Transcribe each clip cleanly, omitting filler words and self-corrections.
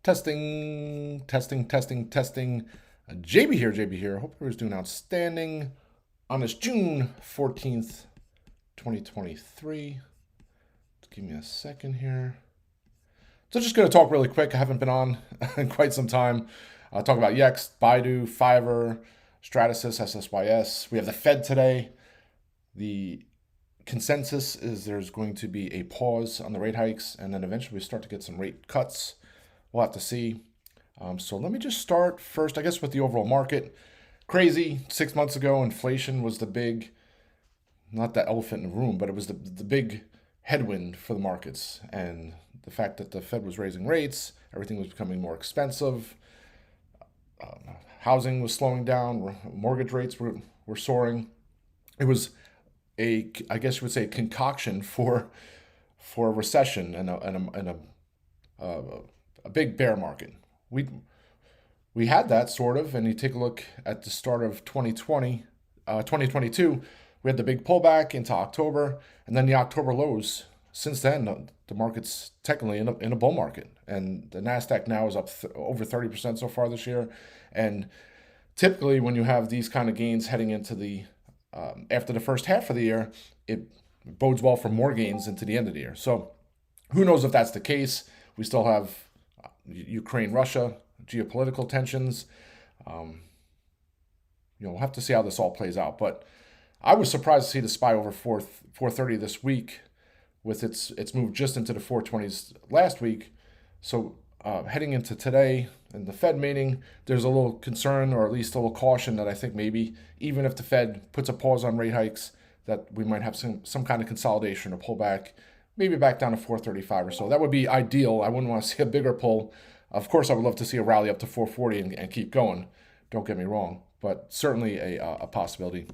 Testing, testing, testing, testing. JB here. Hope everyone's doing outstanding on this June 14th, 2023. Give me a second here. So just going to talk really quick. I haven't been on in quite some time. Talk about Yext, BIDU, Fiverr, Stratasys, SSYS. We have the Fed today. The consensus is there's going to be a pause on the rate hikes, and then eventually we start to get some rate cuts. We'll have to see. So let me just start first, I guess, with the overall market. Crazy. 6 months ago, inflation was the big, not the elephant in the room, but it was the big headwind for the markets. And the fact that the Fed was raising rates, everything was becoming more expensive. Housing was slowing down. Mortgage rates were soaring. It was I guess you would say, a concoction for a recession and a big bear market. We had that sort of, and you take a look at the start of 2022, we had the big pullback into October, and then the October lows. Since then, the market's technically in a bull market, and the Nasdaq now is up over 30% so far this year. And typically, when you have these kind of gains heading into the after the first half of the year, it bodes well for more gains into the end of the year. So who knows if that's the case? We still have Ukraine, Russia, geopolitical tensions. We'll have to see how this all plays out. But I was surprised to see the SPY over 430 this week, with its move just into the 420s last week. So heading into today and the Fed meeting, there's a little concern, or at least a little caution, that I think maybe even if the Fed puts a pause on rate hikes, that we might have some kind of consolidation or pullback, maybe back down to 435 or so. That would be ideal. I wouldn't want to see a bigger pull. Of course, I would love to see a rally up to 440 and keep going. Don't get me wrong, but certainly a possibility.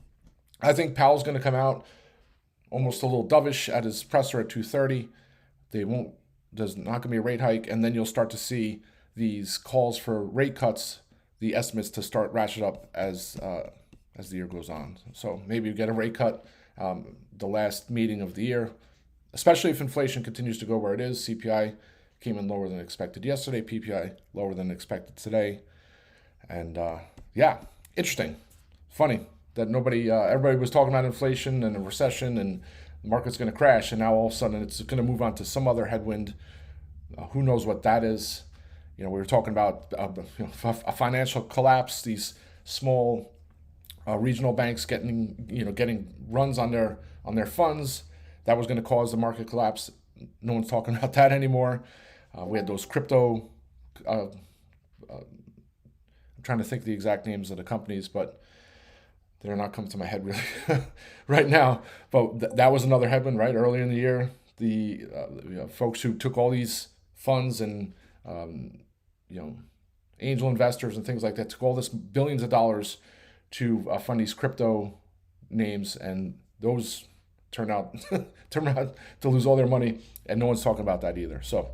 I think Powell's going to come out almost a little dovish at his presser at 2:30. There's not going to be a rate hike, and then you'll start to see these calls for rate cuts, the estimates to start ratchet up as the year goes on. So maybe you get a rate cut the last meeting of the year, especially if inflation continues to go where it is. CPI came in lower than expected yesterday, PPI lower than expected today. And interesting. Funny that everybody was talking about inflation and a recession and the market's going to crash, and now all of a sudden it's going to move on to some other headwind. Who knows what that is? We were talking about a financial collapse. These small regional banks getting runs on their funds. That was going to cause the market collapse. No one's talking about that anymore. We had those crypto. I'm trying to think the exact names of the companies, but they're not coming to my head really right now. But that was another headwind, right? Earlier in the year, the folks who took all these funds and angel investors and things like that took all this billions of dollars to fund these crypto names, and those turned out to lose all their money, and no one's talking about that either. So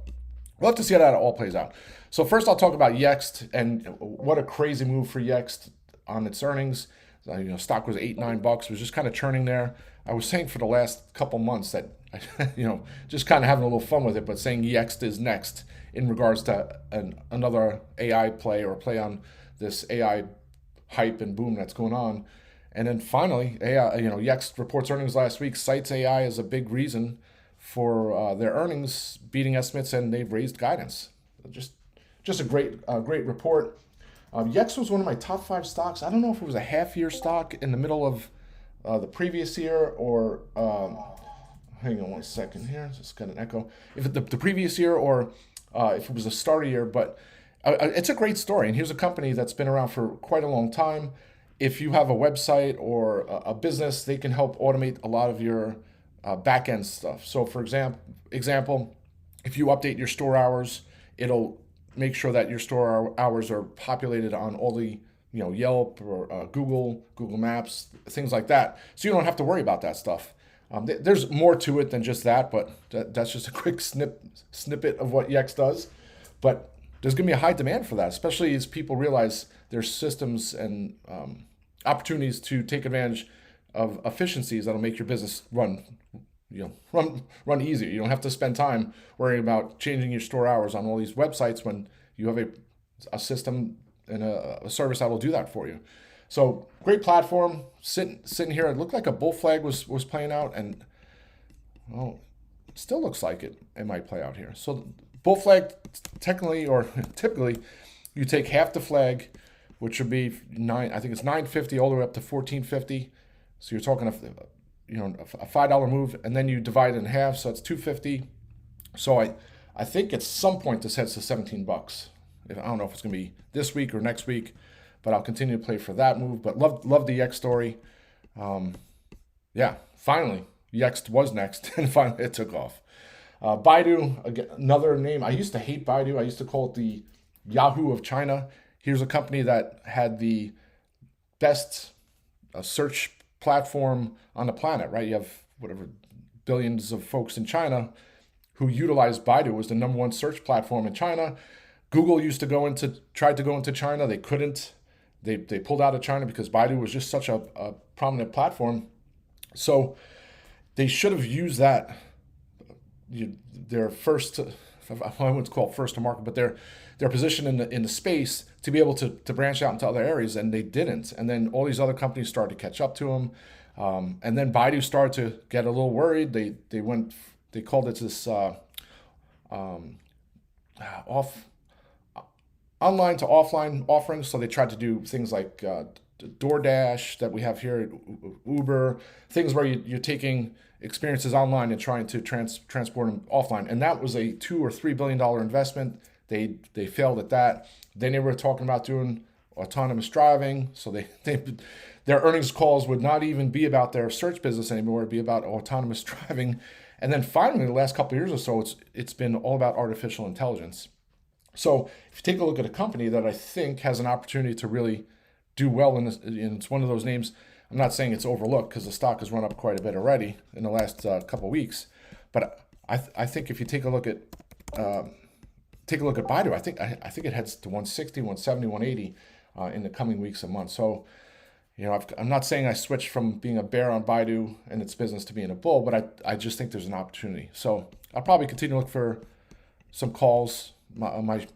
we'll have to see how that all plays out. So first, I'll talk about Yext, and what a crazy move for Yext on its earnings. Stock was $8-9, was just kind of churning there. I was saying for the last couple months that, just kind of having a little fun with it, but saying Yext is next in regards to another AI play, or play on this AI hype and boom that's going on. And then finally, AI, Yext reports earnings last week, cites AI as a big reason for their earnings beating estimates, and they've raised guidance. Just a great report. Yext was one of my top 5 stocks. I don't know if it was a half-year stock in the middle of the previous year, or hang on one second here, just got an echo. If the previous year, or if it was the start of year, but it's a great story. And here's a company that's been around for quite a long time. If you have a website or a business, they can help automate a lot of your back-end stuff. So for example, if you update your store hours, it'll make sure that your store hours are populated on all the Yelp or Google Maps, things like that. So you don't have to worry about that stuff. There's more to it than just that, but that's just a quick snippet of what Yext does. But there's going to be a high demand for that, especially as people realize there's systems and opportunities to take advantage of efficiencies that'll make your business run easier. You don't have to spend time worrying about changing your store hours on all these websites when you have a system and a service that will do that for you. So great platform. Sitting here, it looked like a bull flag was playing out, and well, it still looks like it might play out here. So bull flag, technically or typically, you take half the flag, which would be I think it's 950 all the way up to 1450. So you're talking a $5 move, and then you divide it in half, so it's 250. So I think at some point this heads to $17. I don't know if it's gonna be this week or next week, but I'll continue to play for that move. But love the Yext story. Yeah, finally, Yext was next, and finally it took off. BIDU, again, another name. I used to hate BIDU. I used to call it the Yahoo of China. Here's a company that had the best search platform on the planet, right? You have whatever billions of folks in China who utilized BIDU. It was the number one search platform in China. Google tried to go into China. They couldn't. They pulled out of China because Baidu was just such a prominent platform. So they should have used that, their first, I wouldn't call it first to market, but their position in the space to be able to branch out into other areas, and they didn't. And then all these other companies started to catch up to them. And then Baidu started to get a little worried. They called it this online to offline offerings. So they tried to do things like DoorDash that we have here, Uber, things where you're taking experiences online and trying to transport them offline. And that was a $2 or $3 billion investment. They failed at that. Then they were talking about doing autonomous driving. So their earnings calls would not even be about their search business anymore. It'd be about autonomous driving. And then finally, the last couple of years or so, it's been all about artificial intelligence. So if you take a look at a company that I think has an opportunity to really do well in this, and it's one of those names, I'm not saying it's overlooked because the stock has run up quite a bit already in the last couple of weeks, but I think if you take a look at Baidu, I think it heads to 160, 170, 180 in the coming weeks and months. So I'm not saying I switched from being a bear on Baidu and its business to being a bull, but I just think there's an opportunity. So I'll probably continue to look for some calls. My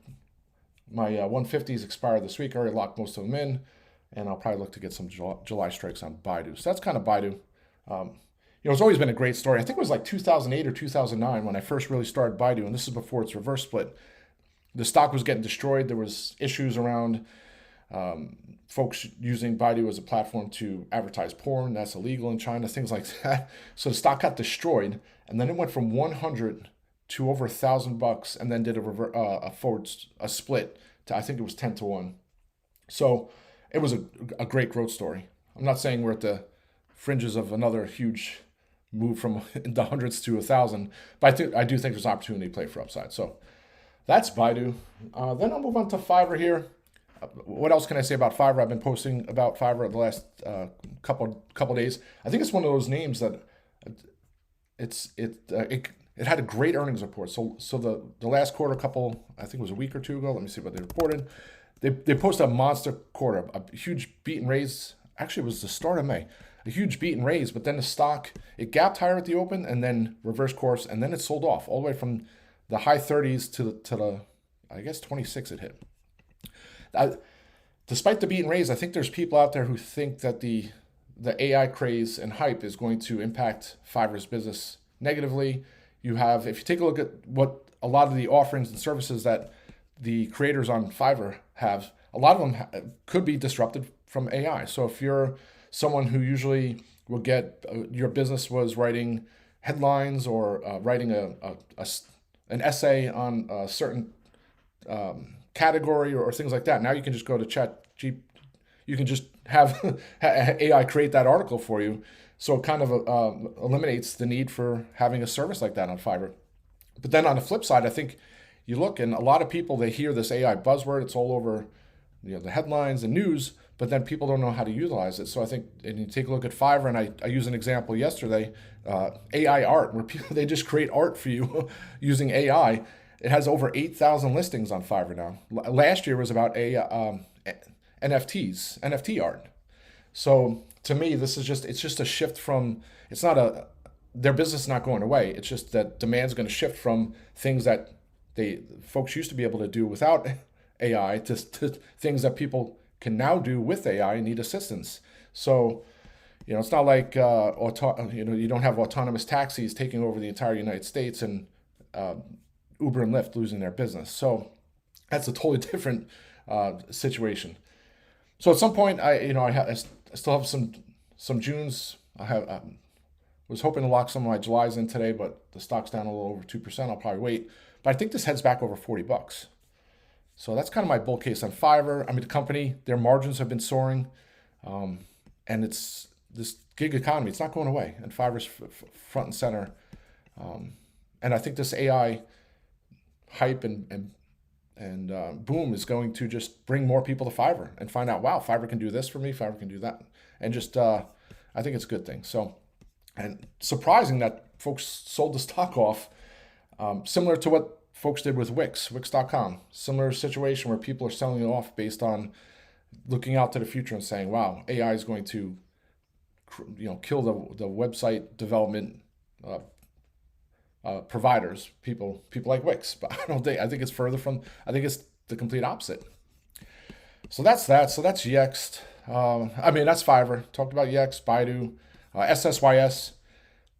150s expired this week. I already locked most of them in, and I'll probably look to get some July strikes on Baidu. So that's kind of Baidu. It's always been a great story. I think it was like 2008 or 2009 when I first really started Baidu, and this is before its reverse split. The stock was getting destroyed. There was issues around folks using Baidu as a platform to advertise porn. That's illegal in China, things like that. So the stock got destroyed, and then it went from 100 to over $1,000, and then did a split to, I think it was 10-1. So it was a great growth story. I'm not saying we're at the fringes of another huge move from the hundreds to 1,000, but I do think there's an opportunity to play for upside. So that's Baidu. Then I'll move on to Fiverr here. What else can I say about Fiverr? I've been posting about Fiverr the last couple days. I think it's one of those names that it had a great earnings report. So the last quarter, I think it was a week or two ago. Let me see what they reported. They posted a monster quarter, a huge beat and raise. Actually, it was the start of May. A huge beat and raise, but then the stock, it gapped higher at the open and then reverse course, and then it sold off all the way from the high 30s to the I guess 26 it hit. Despite the beat and raise, I think there's people out there who think that the AI craze and hype is going to impact Fiverr's business negatively. If you take a look at what a lot of the offerings and services that the creators on Fiverr have, a lot of them could be disrupted from AI. So if you're someone who usually will get, your business was writing headlines or writing an essay on a certain category or things like that, now you can just go to ChatGPT. You can just have AI create that article for you. So it kind of eliminates the need for having a service like that on Fiverr. But then on the flip side, I think you look, and a lot of people, they hear this AI buzzword. It's all over the headlines and news, but then people don't know how to utilize it. So I think, and you take a look at Fiverr, and I used an example yesterday, AI art, where people, they just create art for you using AI. It has over 8,000 listings on Fiverr now. Last year was about NFTs, NFT art. So to me, it's just a shift from, their business is not going away. It's just that demand's going to shift from things that folks used to be able to do without AI to things that people can now do with AI and need assistance. So, it's not like you don't have autonomous taxis taking over the entire United States and Uber and Lyft losing their business. So that's a totally different situation. So at some point, I still have some Junes. Was hoping to lock some of my Julys in today, but the stock's down a little over 2%. I'll probably wait. But I think this heads back over $40. So that's kind of my bull case on Fiverr. I mean, the company, their margins have been soaring, and it's this gig economy. It's not going away, and Fiverr's front and center. And I think this AI hype and boom is going to just bring more people to Fiverr and find out, wow, Fiverr can do this for me, Fiverr can do that, and just I think it's a good thing. So, and surprising that folks sold the stock off, similar to what folks did with Wix.com. Similar situation where people are selling it off based on looking out to the future and saying, wow, AI is going to kill the website development providers, people like Wix. But I think it's further from, I think it's the complete opposite. So that's that. So that's Yext. That's Fiverr. Talked about Yext, BIDU, SSYS,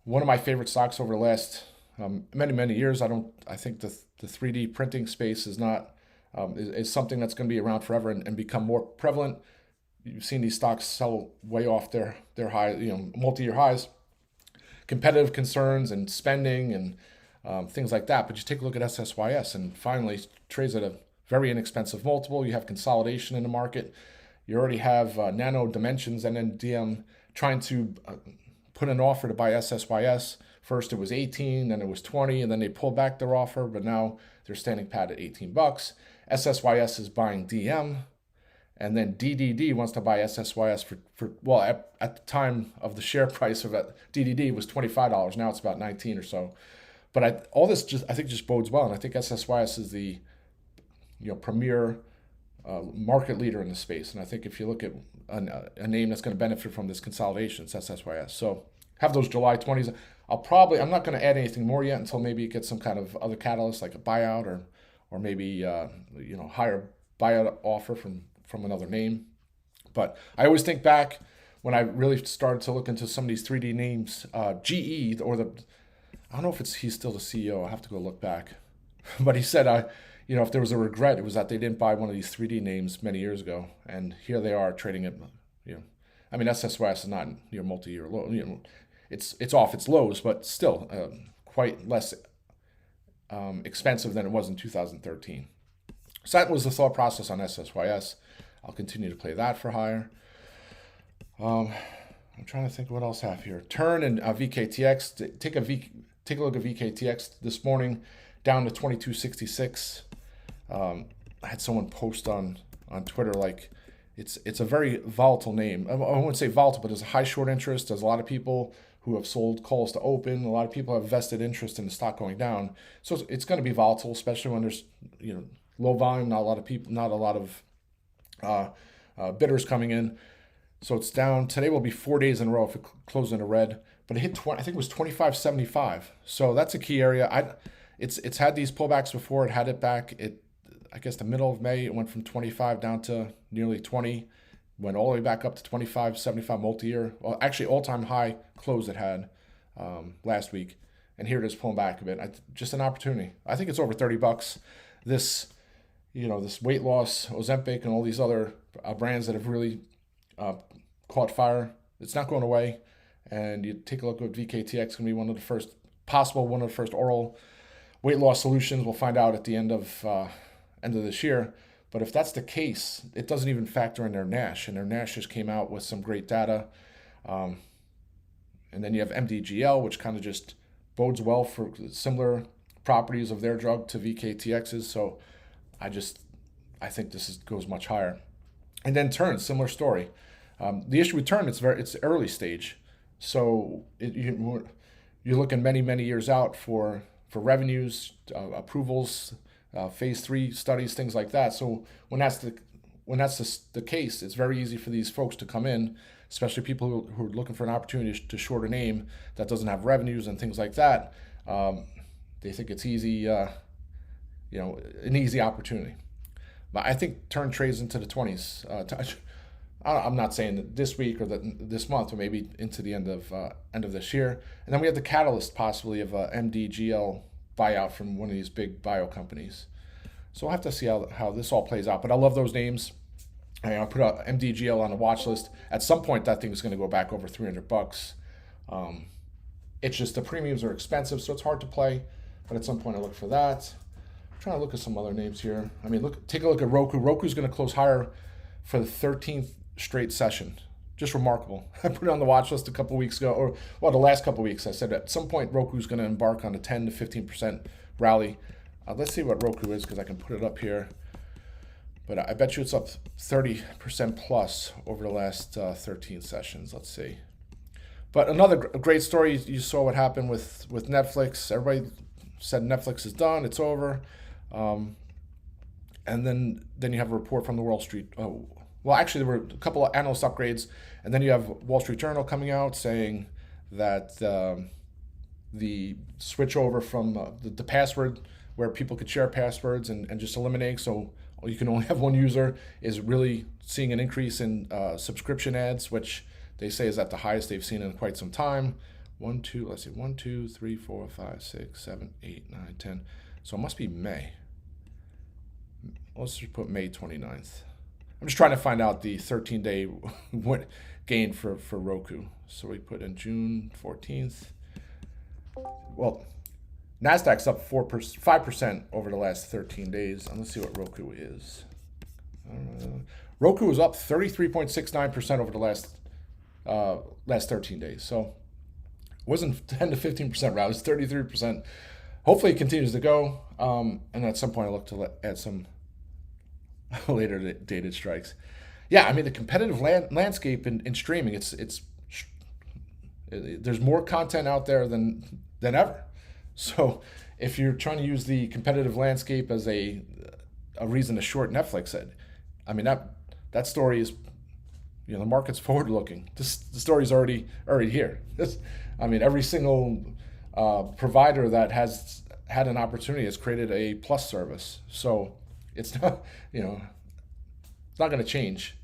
one of my favorite stocks over the last many years. I think the 3D printing space is not is something that's going to be around forever and become more prevalent. You've seen these stocks sell way off their high, multi-year highs, competitive concerns and spending and things like that. But you take a look at SSYS and finally trades at a very inexpensive multiple. You have consolidation in the market. You already have Nano Dimensions and then DM trying to put an offer to buy SSYS. First it was 18, then it was 20, and then they pulled back their offer, but now they're standing pat at $18. SSYS is buying DM, and then DDD wants to buy SSYS for at the time of the share price of that, DDD was $25. Now it's about 19 or so. But all this I think just bodes well, and I think SSYS is the premier market leader in the space. And I think if you look at a name that's going to benefit from this consolidation, it's SSYS. So have those July 20s. I'm not going to add anything more yet until maybe it gets some kind of other catalyst like a buyout or maybe higher buyout offer from another name. But I always think back when I really started to look into some of these 3D names, GE I don't know if he's still the CEO. I'll have to go look back. But he said, if there was a regret, it was that they didn't buy one of these 3D names many years ago. And here they are trading at, SSYS is not your multi-year low. It's off its lows, but still quite less expensive than it was in 2013. So that was the thought process on SSYS. I'll continue to play that for higher. I'm trying to think what else I have here. TERN and VKTX. Take a look at VKTX this morning, down to 2266. I had someone post on Twitter like it's a very volatile name. I wouldn't say volatile, but there's a high short interest. There's a lot of people who have sold calls to open. A lot of people have vested interest in the stock going down. So it's going to be volatile, especially when there's low volume, not a lot of people, not a lot of bidders coming in. So it's down. Today will be 4 days in a row if it closes in the red. But it hit I think it was 25.75. So that's a key area. It's had these pullbacks before. It had it back. I guess the middle of May, it went from 25 down to nearly 20. Went all the way back up to 25.75 multi-year. Well, actually, all-time high close it had last week. And here it is pulling back a bit. Just an opportunity. I think it's over $30. This, this weight loss, Ozempic, and all these other brands that have really caught fire. It's not going away. And you take a look at VKTX, going to be one of the first oral weight loss solutions. We'll find out at the end of this year. But if that's the case, it doesn't even factor in their NASH. And their NASH just came out with some great data. And then you have MDGL, which kind of just bodes well for similar properties of their drug to VKTX's. So I think this goes much higher. And then TERN, similar story. The issue with TERN, it's early stage. So you're looking many years out for revenues, approvals, phase 3 studies, things like that. So when that's the case, it's very easy for these folks to come in, especially people who are looking for an opportunity to short a name that doesn't have revenues and things like that. They think it's easy an easy opportunity. But I think TERN trades into the 20s. I'm not saying that this week or this month, or maybe into the end of this year. And then we have the catalyst possibly of a MDGL buyout from one of these big bio companies. So we'll have to see how this all plays out. But I love those names. I'll put MDGL on the watch list. At some point, that thing is going to go back over $300. It's just the premiums are expensive, so it's hard to play. But at some point, I look for that. I'm trying to look at some other names here. I mean, take a look at ROKU. ROKU's going to close higher for the 13th straight session. Just remarkable. I put it on the watch list a couple weeks ago, the last couple weeks. I said at some point Roku's going to embark on a 10 to 15% rally. Let's see what ROKU is, because I can put it up here. But I bet you it's up 30% plus over the last 13 sessions. Let's see. But another great story, you saw what happened with Netflix. Everybody said Netflix is done, it's over. And then you have a report from the Wall Street. Well, actually, there were a couple of analyst upgrades, and then you have Wall Street Journal coming out saying that the switch over from the password, where people could share passwords and just eliminate, so you can only have one user, is really seeing an increase in subscription ads, which they say is at the highest they've seen in quite some time. 1, 2, 3, 4, 5, 6, 7, 8, 9, 10. So it must be May. Let's just put May 29th. I'm just trying to find out the 13-day gain for ROKU. So we put in June 14th. Well, NASDAQ's up 5% over the last 13 days. And let's see what ROKU is. ROKU is up 33.69% over the last 13 days. So it wasn't 10 to 15% rally, it was 33%. Hopefully it continues to go. And at some point I look to add some later dated strikes. Yeah, I mean, the competitive landscape in streaming, it's there's more content out there than ever. So if you're trying to use the competitive landscape as a reason to short Netflix, I mean, that story is, the market's forward looking. The story's already here. I mean, every single provider that has had an opportunity has created a plus service. So it's not, it's not going to change.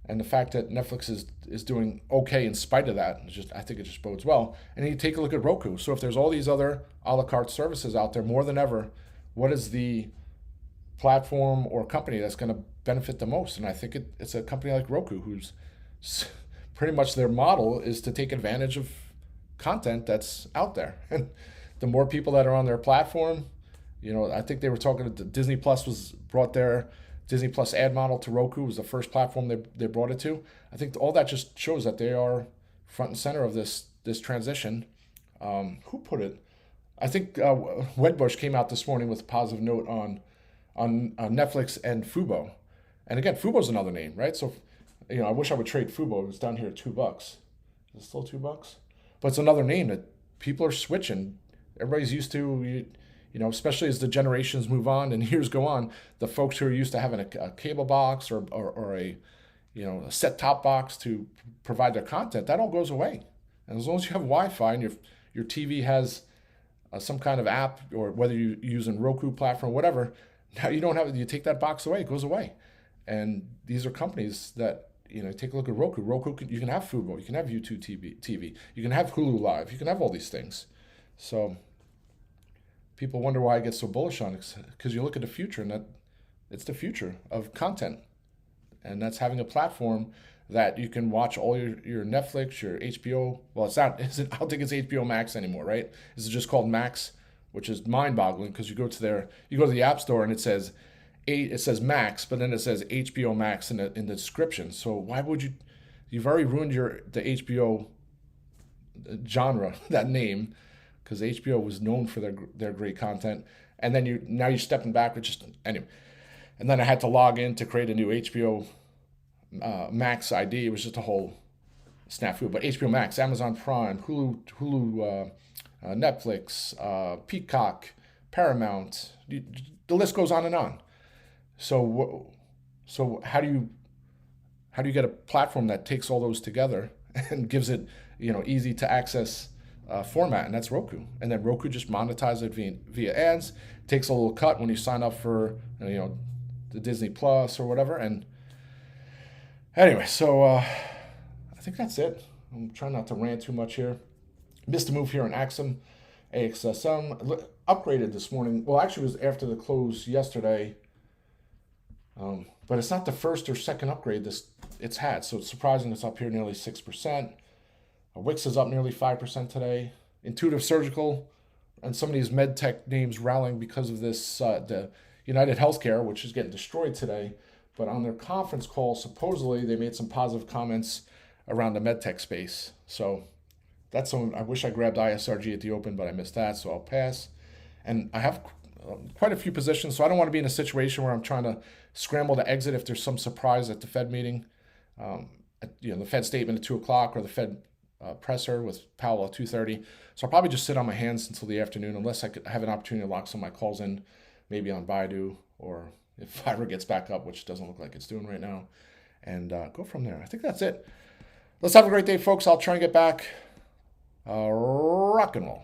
And the fact that Netflix is doing okay in spite of that, I think it just bodes well. And you take a look at ROKU. So if there's all these other a la carte services out there more than ever, what is the platform or company that's going to benefit the most? And I think it's a company like ROKU, who's pretty much their model is to take advantage of content that's out there. And the more people that are on their platform, I think they were talking to Disney Plus was brought their Disney Plus ad model to ROKU, was the first platform they brought it to. I think all that just shows that they are front and center of this transition. Who put it? I think Wedbush came out this morning with a positive note on Netflix and Fubo. And again, Fubo's another name, right? So, I wish I would trade Fubo. It was down here at $2. Is it still $2? But it's another name that people are switching. Everybody's used to, especially as the generations move on and years go on, the folks who are used to having a cable box or a set-top box to provide their content, that all goes away. And as long as you have Wi-Fi and your TV has some kind of app, or whether you're using Roku platform, whatever, now you take that box away, it goes away. And these are companies that, take a look at Roku. You can have Fubo, you can have YouTube TV, you can have Hulu Live, you can have all these things. So people wonder why I get so bullish on it, because you look at the future, and it's the future of content. And that's having a platform that you can watch all your Netflix, your HBO. Well, I don't think it's HBO Max anymore, right? This is just called Max, which is mind-boggling, because you go to the App Store and it says Max, but then it says HBO Max in the description. So why would you've already ruined the HBO genre, that name, because HBO was known for their great content. And then now you're stepping back with anyway. And then I had to log in to create a new HBO Max ID. It was just a whole snafu. But HBO Max, Amazon Prime, Hulu, Netflix, Peacock, Paramount, the list goes on and on. So how do you get a platform that takes all those together and gives it, easy to access format, and that's Roku. And then Roku just monetizes it via ads, takes a little cut when you sign up for the Disney Plus or whatever. And anyway, so I think that's it. I'm trying not to rant too much here. Missed a move here on Axum, AXSM. Upgraded this morning. Well, actually, it was after the close yesterday. But it's not the first or second upgrade it's had. So it's surprising it's up here nearly 6%. Wix is up nearly 5% today. Intuitive Surgical and some of these med tech names rallying because of this, the United Healthcare, which is getting destroyed today. But on their conference call, supposedly they made some positive comments around the med tech space. So that's something. I wish I grabbed ISRG at the open, but I missed that, so I'll pass. And I have quite a few positions, so I don't want to be in a situation where I'm trying to scramble to exit if there's some surprise at the Fed meeting, the Fed statement at 2 o'clock or the Fed presser with Powell at 2:30. So I'll probably just sit on my hands until the afternoon unless I could have an opportunity to lock some of my calls in, maybe on BIDU or if FVRR gets back up, which doesn't look like it's doing right now, and go from there. I think that's it. Let's have a great day, folks. I'll try and get back. Rock and roll.